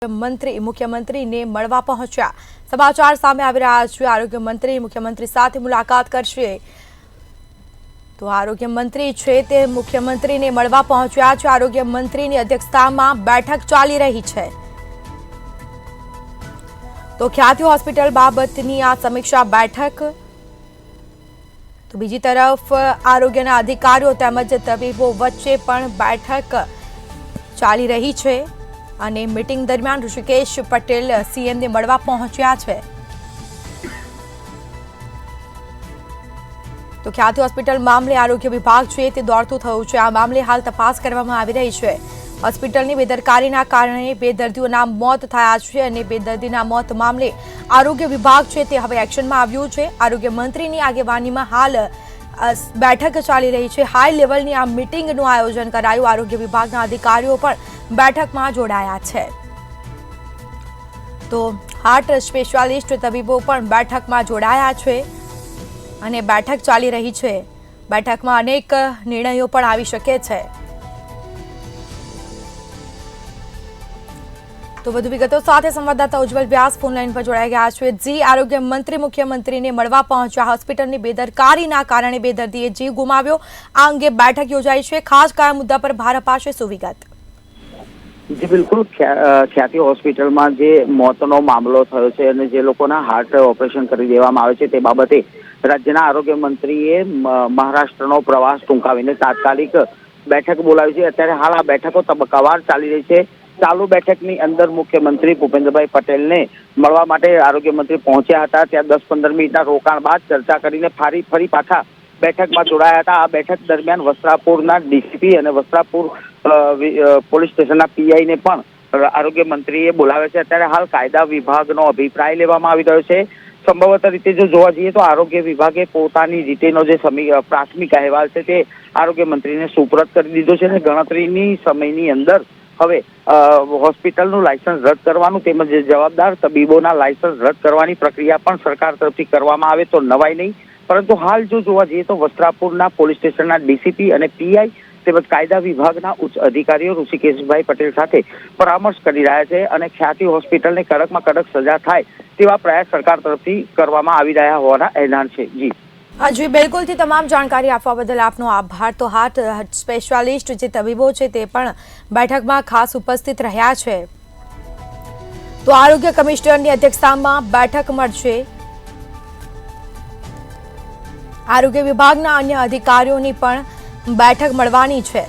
મંત્રી મુખ્યમંત્રીને મળવા પહોંચ્યા। સમાચાર સામે આવી રહ્યા છે। આરોગ્ય મંત્રી મુખ્યમંત્રી સાથે મુલાકાત કરશે। તો આરોગ્ય મંત્રી છે તે મુખ્યમંત્રીને મળવા પહોંચ્યા છે। આરોગ્ય મંત્રીની અધ્યક્ષતામાં બેઠક ચાલી રહી છે। તો ખ્યાતિ હોસ્પિટલ બાબતની આ સમીક્ષા બેઠક। તો બીજી તરફ આરોગ્યના અધિકારીઓ તેમજ તબીબો વચ્ચે પણ બેઠક ચાલી રહી છે અને મીટિંગ દરમિયાન ઋષિકેશ પટેલ સીએમને મળવા પહોંચ્યા છે। તો ખ્યાતિ હોસ્પિટલ મામલે આરોગ્ય વિભાગ છે તે દોડતું થયું છે। આ મામલે હાલ તપાસ કરવામાં આવી રહી છે। હોસ્પિટલની બેદરકારીના કારણે બે દર્દીઓના મોત થયા છે અને બે દર્દીના મોત મામલે આરોગ્ય વિભાગ છે તે હવે એક્શનમાં આવ્યું છે। આરોગ્ય મંત્રીની આગેવાનીમાં હાલ બેઠક ચાલી રહી છે। હાઈ લેવલની આ મીટિંગનું આયોજન કરાયું। આરોગ્ય વિભાગના અધિકારીઓ પણ બેઠકમાં જોડાયા છે। તો હાર્ટ સ્પેશિયાલિસ્ટ તબીબો પણ બેઠકમાં જોડાયા છે અને બેઠક ચાલી રહી છે। બેઠકમાં અનેક નિર્ણયો પણ આવી શકે છે। તો વધુ વિગતો સાથે સંવાદદાતા ઉજ્જવલ વ્યાસ ફોન લાઈન પર જોડાઈ ગયા છે। જી, આરોગ્ય મંત્રી મુખ્યમંત્રીને મળવા પહોંચ્યા। હોસ્પિટલની બેદરકારીના કારણે બે દર્દીએ જીવ ગુમાવ્યો। આ અંગે બેઠક યોજાઈ છે। ખાસ કયા મુદ્દા પર ભાર અપાશે, શું વિગત? જી બિલકુલ, ખ્યાતિ હોસ્પિટલમાં જે મોતનો મામલો થયો છે અને જે લોકોના હાર્ટ ઓપરેશન કરી દેવામાં આવે છે તે બાબતે રાજ્યના આરોગ્ય મંત્રીએ મહારાષ્ટ્રનો પ્રવાસ ટૂંકાવીને તાત્કાલિક બેઠક બોલાવી છે। અત્યારે હાલ આ બેઠકો તબક્કાવાર ચાલી રહી છે। ચાલુ બેઠકની અંદર મુખ્યમંત્રી ભૂપેન્દ્રભાઈ પટેલને મળવા માટે આરોગ્ય મંત્રી પહોંચ્યા હતા। ત્યાં 10-15 મિનિટના રોકાણ બાદ ચર્ચા કરીને ફરી પાછા બેઠકમાં જોડાયા હતા। આ બેઠક દરમિયાન વસ્ત્રાપુરના ડીસીપી અને વસ્ત્રાપુર પોલીસ સ્ટેશનના પીઆઈને પણ આરોગ્ય મંત્રીએ બોલાવ્યા છે। અત્યારે હાલ કાયદા વિભાગનો અભિપ્રાય લેવામાં આવી રહ્યો છે। સંભવત રીતે જો જોવા જઈએ તો આરોગ્ય વિભાગે પોતાની રીતેનો જે પ્રાથમિક અહેવાલ છે તે આરોગ્ય મંત્રીને સુપરત કરી દીધો છે અને ગણતરીની સમયની અંદર હવે હોસ્પિટલનું લાયસન્સ રદ કરવાનું તેમજ જવાબદાર તબીબોના લાયસન્સ રદ કરવાની પ્રક્રિયા પણ સરકાર તરફથી કરવામાં આવે તો નવાઈ નહીં। પરંતુ હાલ જો જોવા જઈએ તો વસ્ત્રાપુરના પોલીસ સ્ટેશનના ડીસીપી અને પીઆઈ તેમજ કાયદા વિભાગના ઉચ્ચ અધિકારીઓ ઋષિકેશભાઈ પટેલ સાથે પરામર્શ કરી રહ્યા છે અને ખ્યાતિ હોસ્પિટલને કડકમાં કડક સજા થાય તેવા પ્રયાસ સરકાર તરફથી કરવામાં આવી રહ્યા હોવાના એલાન છે। જી જી, બિલકુલથી તમામ જાણકારી આપવા બદલ આપનો આભાર। તો હાર્ટ સ્પેશિયાલિસ્ટ જે તબીબો છે તે પણ બેઠકમાં ખાસ ઉપસ્થિત રહ્યા છે। તો આરોગ્ય કમિશનરની અધ્યક્ષતામાં બેઠક મળશે। આરોગ્ય વિભાગના અન્ય અધિકારીઓની પણ બેઠક મળવાની છે।